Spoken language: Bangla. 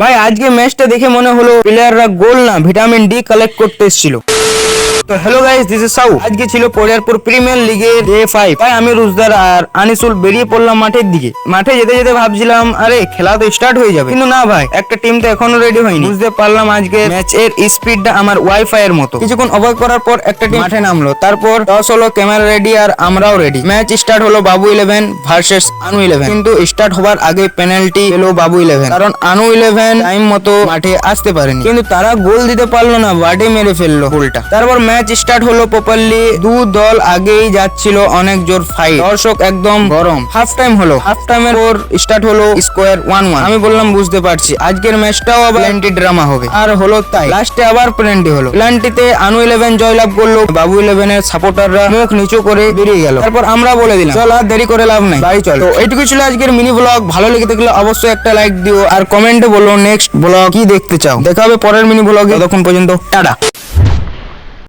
ভাই আজকে ম্যাচটা দেখে মনে হলো প্লেয়াররা গোল না ভিটামিন ডি কালেক্ট করতে এসেছিল। তো hello guys, this is Sau. আজকে ছিল পরিয়ারপুর প্রিমিয়ার লিগের ডে 5। ভাই আমি রুজদার আর আনিসুল বেরিয়ে পড়লাম মাঠের দিকে। মাঠে যেতে যেতে ভাবছিলাম আরে খেলা তো স্টার্ট হয়ে যাবে, কিন্তু না ভাই, একটা টিম তো এখনো রেডি হয়নি। বুঝতে পারলাম আজকে ম্যাচের স্পিডটা আমার ওয়াইফাই এর মতো। কিছুক্ষণ অবাক করার পর একটা টিম মাঠে নামলো, তারপর টস হলো, ক্যামেরা রেডি আর আমরাও রেডি। ম্যাচ স্টার্ট হলো বাবু 11 ভার্সেস আনু 11। কিন্তু স্টার্ট হবার আগে পেনাল্টি এলো বাবু 11, কারণ আনু 11 টাইম মতো মাঠে আসতে পারেনি। কিন্তু তারা গোল দিতে পারলো না, বাটে মেরে ফেললো গোলটা। তারপর ম্যাচ স্টার্ট হলো প্রপারলি। দু দল আগেই যাচ্ছিল, অনেক জোর ফাইট, দর্শক একদম গরম। হাফ টাইম হলো, হাফ টাইমের পর স্টার্ট হলো স্কোয়ার 1-1। আমি বললাম বুঝতে পারছি আজকের ম্যাচটাও আবার প্লেন্টি ড্রামা হবে, আর হলো তাই। লাস্টে আবার প্লেন্টি হলো। প্লেন্টিতে আনু 11 জয়লাভ করলো। বাবু 11 এর সাপোর্টাররা মুখ নিচু করে বেরিয়ে গেল। তারপর আমরা বলে দিলাম চল আর দেরি করে লাভ নাই, বাড়ি চল। তো এইটুকু ছিল আজকের মিনি ব্লগ। ভালো লেগে থাকলে অবশ্যই একটা লাইক দিও আর কমেন্টে বলো নেক্সট ব্লগ কি দেখতে চাও। দেখা হবে পরের মিনি ব্লগে, ততক্ষণ পর্যন্ত টাটা।